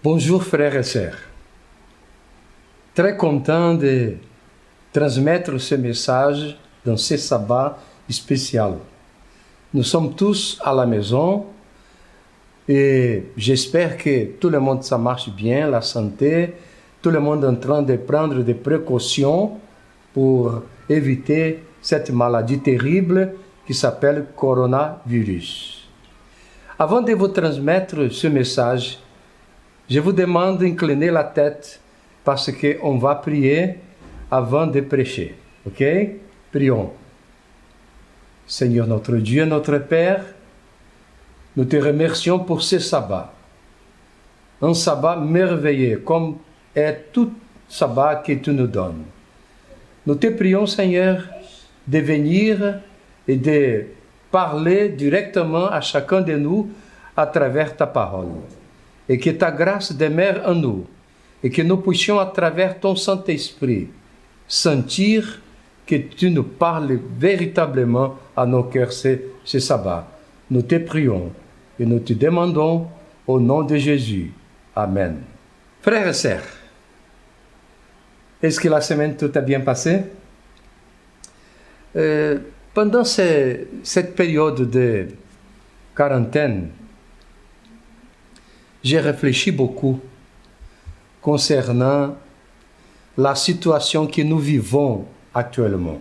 Bonjour frères et sœurs. Très content de transmettre ce message dans ce sabbat spécial. Nous sommes tous à la maison et j'espère que tout le monde ça marche bien, la santé, tout le monde est en train de prendre des précautions pour éviter cette maladie terrible qui s'appelle coronavirus. Avant de vous transmettre ce message, je vous demande d'incliner la tête parce qu'on va prier avant de prêcher. Ok? Prions. Seigneur notre Dieu, notre Père, nous te remercions pour ce sabbat. Un sabbat merveilleux comme est tout sabbat que tu nous donnes. Nous te prions, Seigneur, de venir et de parler directement à chacun de nous à travers ta parole. Et que ta grâce demeure en nous, et que nous puissions à travers ton Saint-Esprit sentir que tu nous parles véritablement à nos cœurs ce sabbat. Nous te prions et nous te demandons au nom de Jésus. Amen. Frères et sœurs, est-ce que la semaine tout a bien passé? Pendant cette période de quarantaine, j'ai réfléchi beaucoup concernant la situation que nous vivons actuellement.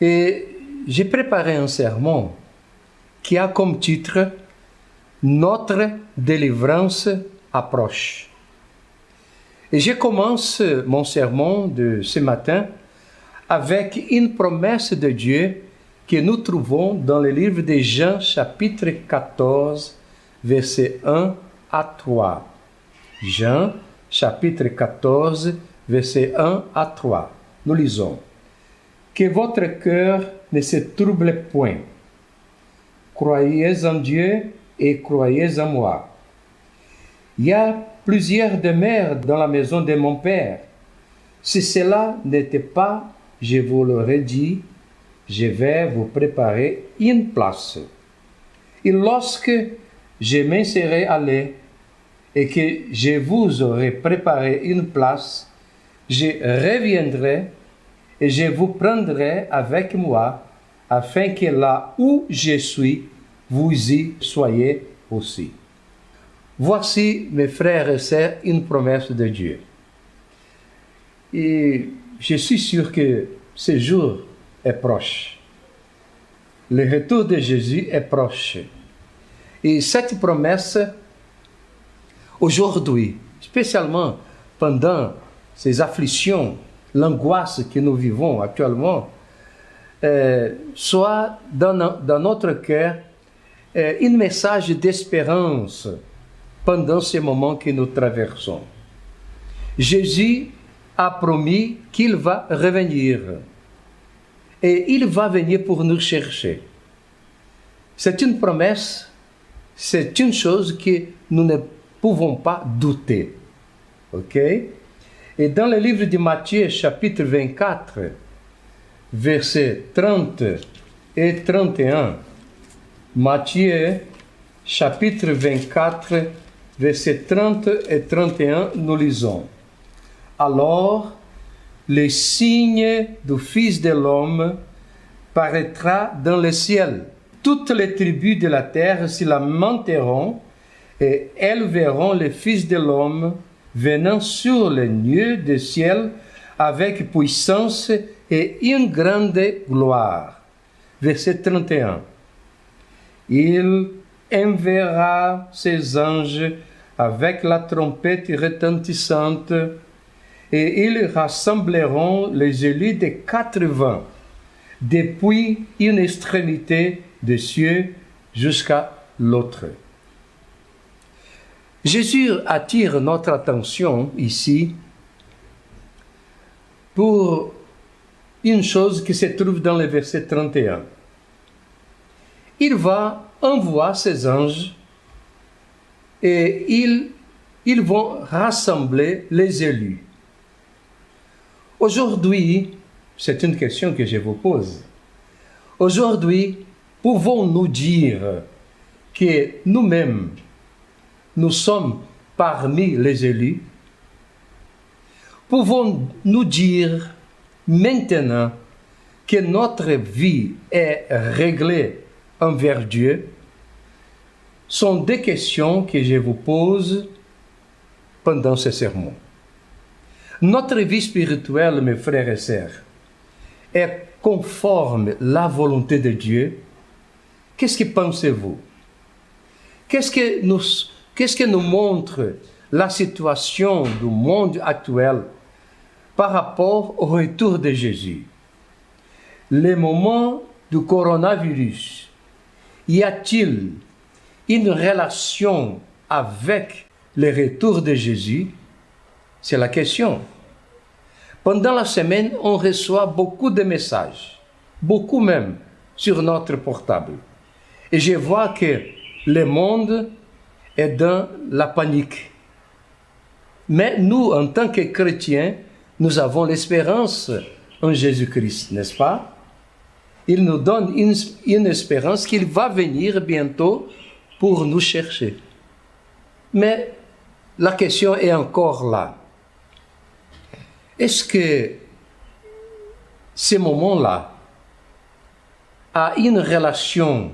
Et j'ai préparé un sermon qui a comme titre « Notre délivrance approche ». Et je commence mon sermon de ce matin avec une promesse de Dieu que nous trouvons dans le livre de Jean, chapitre 14, versets 1 à 3. Jean, chapitre 14, versets 1 à 3. Nous lisons. « Que votre cœur ne se trouble point. Croyez en Dieu et croyez en moi. Il y a plusieurs demeures dans la maison de mon Père. Si cela n'était pas, je vous l'aurais dit, je vais vous préparer une place. Et lorsque je m'en serai allé et que je vous aurai préparé une place, je reviendrai et je vous prendrai avec moi, afin que là où je suis, vous y soyez aussi. Voici, mes frères et sœurs, une promesse de Dieu. Et je suis sûr que ce jour est proche. Le retour de Jésus est proche. Et cette promesse, aujourd'hui, spécialement pendant ces afflictions, l'angoisse que nous vivons actuellement, soit dans notre cœur un message d'espérance pendant ces moments que nous traversons. Jésus a promis qu'il va revenir et il va venir pour nous chercher. C'est une promesse, c'est une chose que nous ne pouvons pas douter. Ok? Et dans le livre de Matthieu, chapitre 24, versets 30 et 31, Matthieu, chapitre 24, versets 30 et 31, nous lisons. Alors, le signe du Fils de l'homme paraîtra dans le ciel. Toutes les tribus de la terre s'y lamenteront et elles verront le Fils de l'homme venant sur les nuées du ciel avec puissance et une grande gloire. Verset 31. Il enverra ses anges avec la trompette retentissante et ils rassembleront les élus des 4 vents, depuis une extrémité des cieux jusqu'à l'autre. Jésus attire notre attention ici pour une chose qui se trouve dans le verset 31. Il va envoyer ses anges et ils vont rassembler les élus. Aujourd'hui, c'est une question que je vous pose. Aujourd'hui, pouvons-nous dire que nous-mêmes, nous sommes parmi les élus, pouvons-nous dire maintenant que notre vie est réglée envers Dieu? Sont deux questions que je vous pose pendant ce sermon. Notre vie spirituelle, mes frères et sœurs, est conforme à la volonté de Dieu? Qu'est-ce que pensez-vous? Qu'est-ce que nous montre la situation du monde actuel par rapport au retour de Jésus? Le moment du coronavirus, y a-t-il une relation avec le retour de Jésus? C'est la question. Pendant la semaine, on reçoit beaucoup de messages, beaucoup même, sur notre portable. Et je vois que le monde est dans la panique. Mais nous, en tant que chrétiens, nous avons l'espérance en Jésus-Christ, n'est-ce pas? Il nous donne une espérance qu'il va venir bientôt pour nous chercher. Mais la question est encore là. Est-ce que ce moment-là a une relation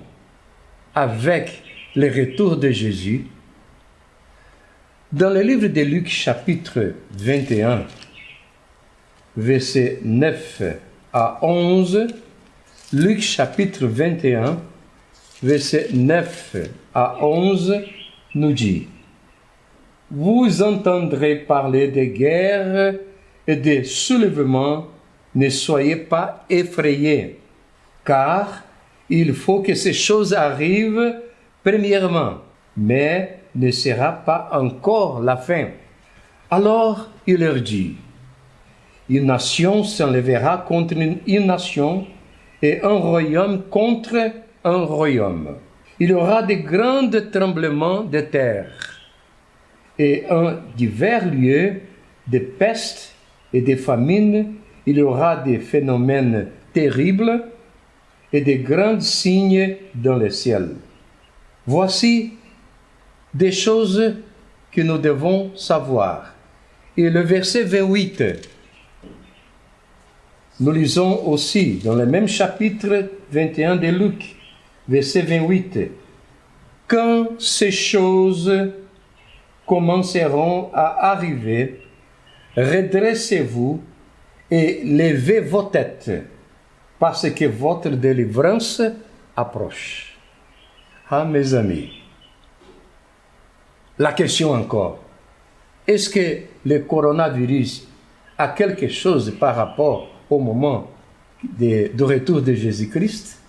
avec le retour de Jésus? Dans le livre de Luc, chapitre 21, versets 9 à 11, Luc, chapitre 21, versets 9 à 11, nous dit: Vous entendrez parler de guerres et de soulèvements, ne soyez pas effrayés, car il faut que ces choses arrivent premièrement, mais ne sera pas encore la fin. Alors il leur dit: Une nation s'enlèvera contre une nation et un royaume contre un royaume. Il y aura de grands tremblements de terre et en divers lieux de pestes et de famines. Il y aura des phénomènes terribles et de grands signes dans le ciel. Voici des choses que nous devons savoir. Et le verset 28, nous lisons aussi dans le même chapitre 21 de Luc, verset 28. Quand ces choses commenceront à arriver, redressez-vous et levez vos têtes, parce que votre délivrance approche. Ah, mes amis, la question encore, est-ce que le coronavirus a quelque chose par rapport au moment du retour de Jésus-Christ?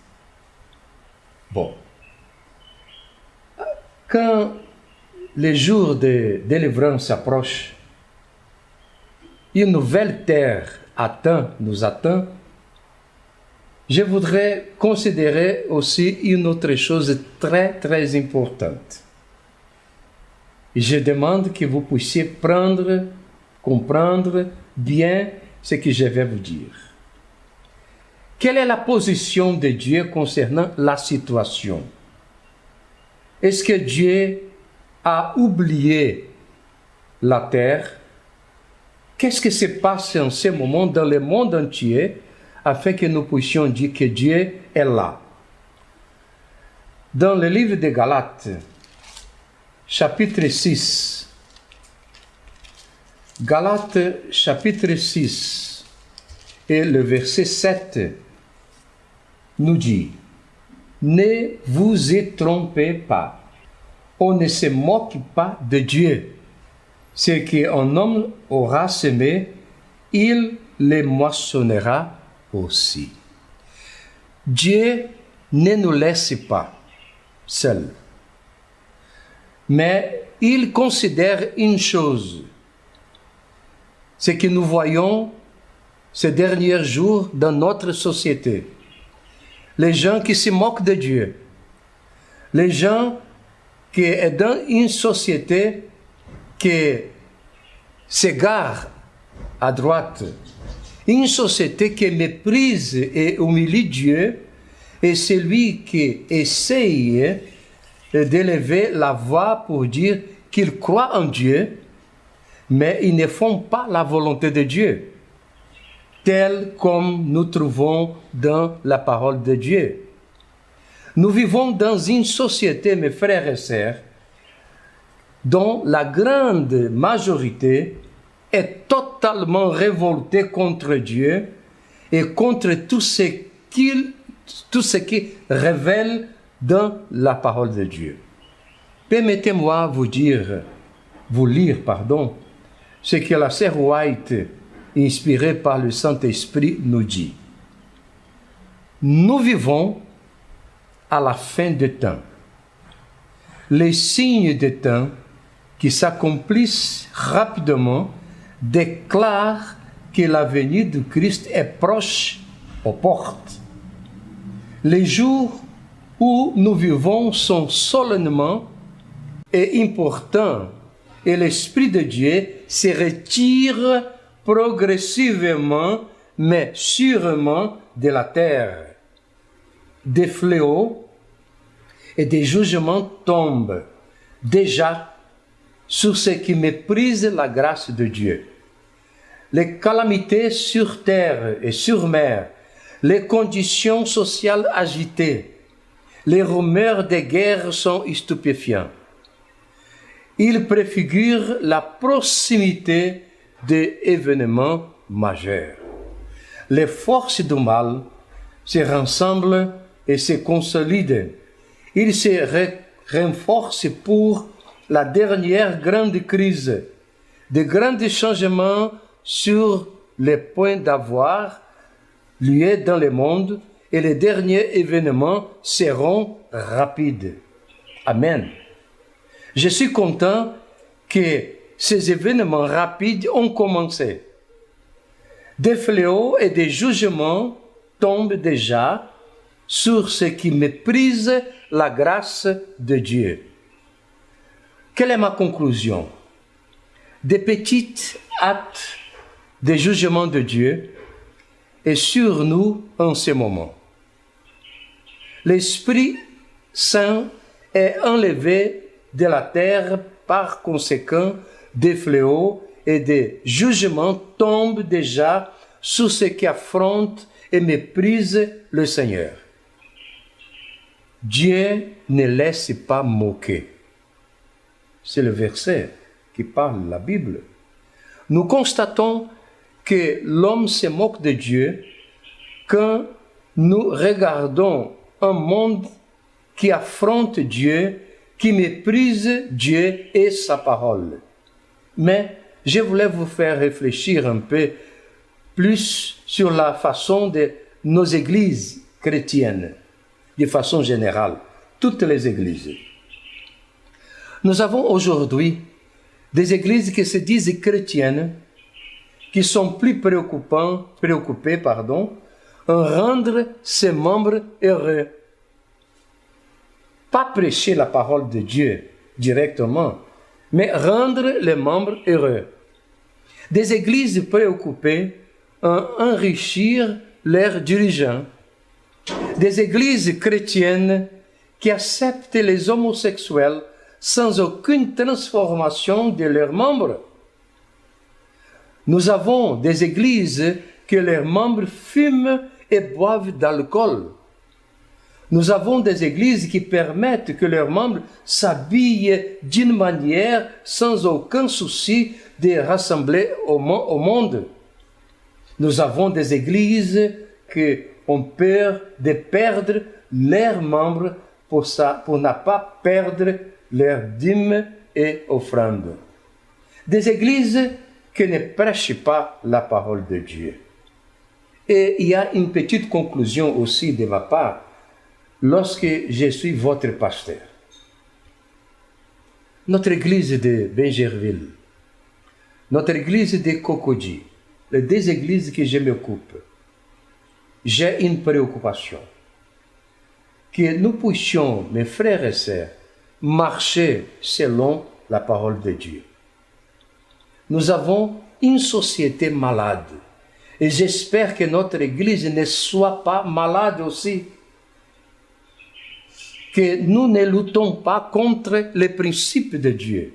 Bon. Quand les jours de délivrance approchent, une nouvelle terre nous attend, je voudrais considérer aussi une autre chose très, très importante. Je demande que vous puissiez comprendre bien ce que je vais vous dire. Quelle est la position de Dieu concernant la situation? Est-ce que Dieu a oublié la terre? Qu'est-ce qui se passe en ce moment dans le monde entier afin que nous puissions dire que Dieu est là? Dans le livre de Galates, chapitre 6, Galates, chapitre 6, et le verset 7 nous dit: Ne vous y trompez pas, on ne se moque pas de Dieu. Ce qu'un homme aura semé, il le moissonnera aussi. Dieu ne nous laisse pas seuls. Mais il considère une chose, ce que nous voyons ces derniers jours dans notre société. Les gens qui se moquent de Dieu. Les gens qui sont dans une société qui s'égare à droite. Une société qui méprise et humilie Dieu et celui qui essaye d'élever la voix pour dire qu'ils croient en Dieu, mais ils ne font pas la volonté de Dieu, telle comme nous trouvons dans la parole de Dieu. Nous vivons dans une société, mes frères et sœurs, dont la grande majorité est totalement révoltée contre Dieu et contre tout ce qui révèle dans la parole de Dieu. Permettez-moi vous lire, ce que la sœur White, inspirée par le Saint-Esprit, nous dit. Nous vivons à la fin des temps. Les signes des temps qui s'accomplissent rapidement déclarent que la venue du Christ est proche aux portes. Les jours où nous vivons sont solennellement et importants, et l'Esprit de Dieu se retire progressivement, mais sûrement de la terre. Des fléaux et des jugements tombent déjà sur ceux qui méprisent la grâce de Dieu. Les calamités sur terre et sur mer, les conditions sociales agitées, les rumeurs de guerre sont stupéfiants. Ils préfigurent la proximité d'événements majeurs. Les forces du mal se rassemblent et se consolident. Ils se renforcent pour la dernière grande crise. De grands changements sur le point d'avoir lieu dans le monde et les derniers événements seront rapides. Amen. Je suis content que ces événements rapides ont commencé. Des fléaux et des jugements tombent déjà sur ceux qui méprisent la grâce de Dieu. Quelle est ma conclusion? Des petites actes de jugement de Dieu est sur nous en ce moment. L'Esprit Saint est enlevé de la terre, par conséquent, des fléaux et des jugements tombent déjà sur ceux qui affrontent et méprisent le Seigneur. Dieu ne laisse pas moquer. C'est le verset qui parle de la Bible. Nous constatons que l'homme se moque de Dieu quand nous regardons un monde qui affronte Dieu, qui méprise Dieu et sa parole. Mais je voulais vous faire réfléchir un peu plus sur la façon de nos églises chrétiennes, de façon générale, toutes les églises. Nous avons aujourd'hui des églises qui se disent chrétiennes, qui sont plus préoccupées en rendre ses membres heureux. Pas prêcher la parole de Dieu directement, mais rendre les membres heureux. Des églises préoccupées en enrichir leurs dirigeants. Des églises chrétiennes qui acceptent les homosexuels sans aucune transformation de leurs membres. Nous avons des églises que leurs membres fument et boivent d'alcool. Nous avons des églises qui permettent que leurs membres s'habillent d'une manière sans aucun souci de rassembler au monde. Nous avons des églises qui ont peur de perdre leurs membres pour ne pas perdre leurs dîmes et offrandes. Des églises qui ne prêchent pas la parole de Dieu. Et il y a une petite conclusion aussi de ma part. Lorsque je suis votre pasteur, notre église de Benjerville, notre église de Cocody, les deux églises que je m'occupe, j'ai une préoccupation. Que nous puissions, mes frères et sœurs, marcher selon la parole de Dieu. Nous avons une société malade et j'espère que notre église ne soit pas malade aussi. Que nous ne luttons pas contre les principes de Dieu,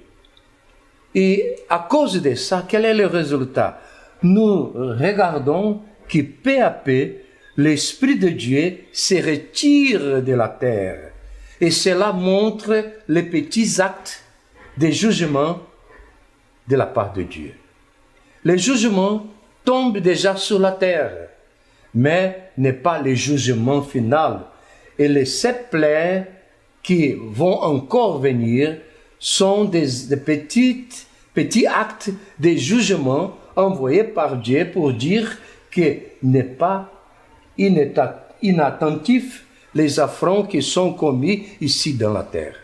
Et à cause de ça, quel est le résultat? Nous regardons que peu à peu, l'Esprit de Dieu se retire de la terre. Et cela montre les petits actes de jugement de la part de Dieu. Le jugement tombe déjà sur la terre, mais n'est pas le jugement final. Et les 7 plaies qui vont encore venir sont des petits actes de jugement envoyés par Dieu pour dire que n'est pas inattentif les affronts qui sont commis ici dans la terre.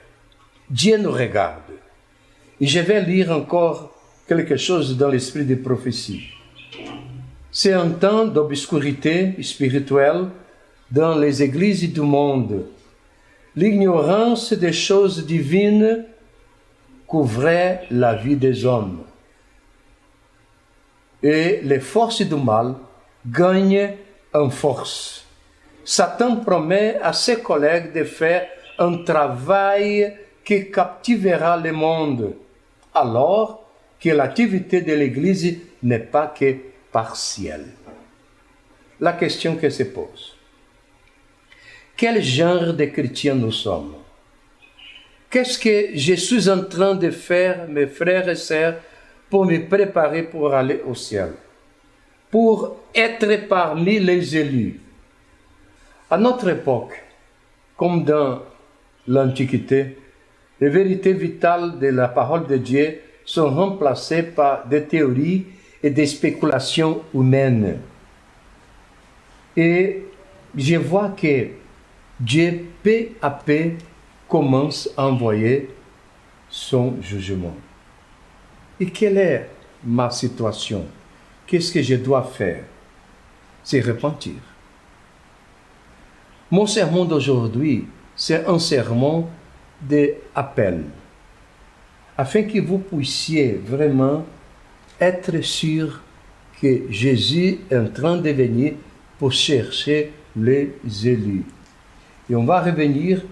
Dieu nous regarde. Et je vais lire encore quelque chose dans l'esprit des prophéties. C'est un temps d'obscurité spirituelle dans les églises du monde. L'ignorance des choses divines couvrait la vie des hommes. Et les forces du mal gagnent en force. Satan promet à ses collègues de faire un travail qui captivera le monde, alors que l'activité de l'Église n'est pas que partielle. La question que se pose: quel genre de chrétiens nous sommes? Qu'est-ce que je suis en train de faire, mes frères et sœurs, pour me préparer pour aller au ciel, pour être parmi les élus? À notre époque, comme dans l'Antiquité, les vérités vitales de la parole de Dieu sont remplacées par des théories et des spéculations humaines. Et je vois que Dieu, peu à peu, commence à envoyer son jugement. Et quelle est ma situation? Qu'est-ce que je dois faire? C'est repentir. Mon sermon d'aujourd'hui, c'est un sermon d'appel, afin que vous puissiez vraiment être sûr que Jésus est en train de venir pour chercher les élus. Et on va revenir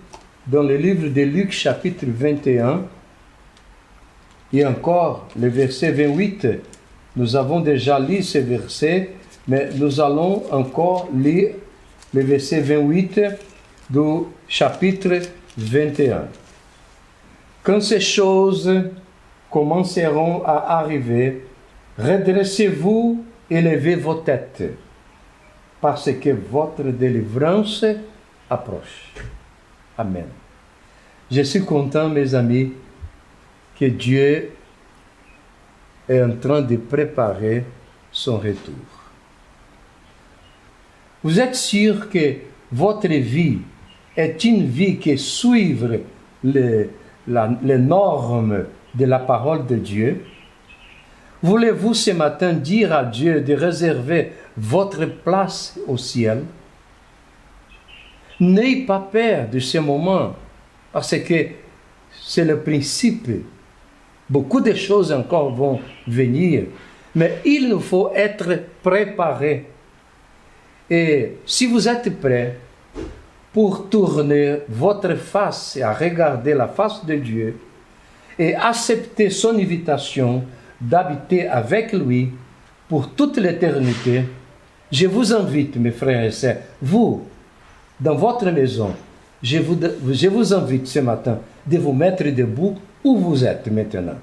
dans le livre de Luc, chapitre 21, et encore le verset 28. Nous avons déjà lu ce verset, mais nous allons encore lire le verset 28 du chapitre 21. Quand ces choses commenceront à arriver, redressez-vous et levez vos têtes, parce que votre délivrance approche. Amen. Je suis content, mes amis, que Dieu est en train de préparer son retour. Vous êtes sûr que votre vie est une vie qui suit les normes de la parole de Dieu? Voulez-vous ce matin dire à Dieu de réserver votre place au ciel? N'ayez pas peur de ce moment, parce que c'est le principe. Beaucoup de choses encore vont venir, mais il nous faut être préparés. Et si vous êtes prêts pour tourner votre face et à regarder la face de Dieu et accepter son invitation d'habiter avec lui pour toute l'éternité, je vous invite, mes frères et sœurs, vous, dans votre maison, je vous invite ce matin de vous mettre debout où vous êtes maintenant.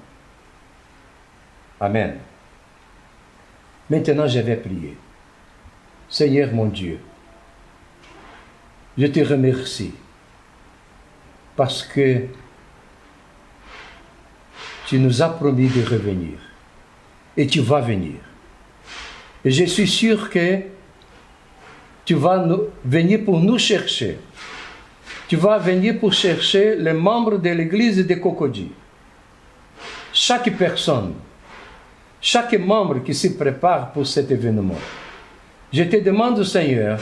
Amen. Maintenant, je vais prier. Seigneur mon Dieu, je te remercie parce que tu nous as promis de revenir et tu vas venir. Et je suis sûr que tu vas venir pour nous chercher. Tu vas venir pour chercher les membres de l'église de Cocody. Chaque personne, chaque membre qui se prépare pour cet événement. Je te demande, Seigneur,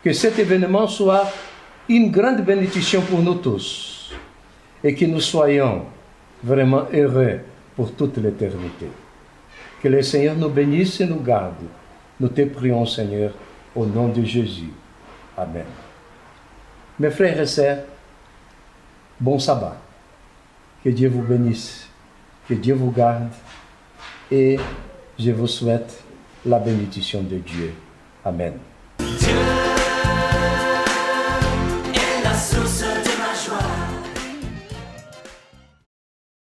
que cet événement soit une grande bénédiction pour nous tous et que nous soyons vraiment heureux pour toute l'éternité. Que le Seigneur nous bénisse et nous garde. Nous te prions, Seigneur, au nom de Jésus. Amen. Mes frères et sœurs, bon sabbat. Que Dieu vous bénisse Que Dieu vous garde et je vous souhaite la bénédiction de Dieu. Amen.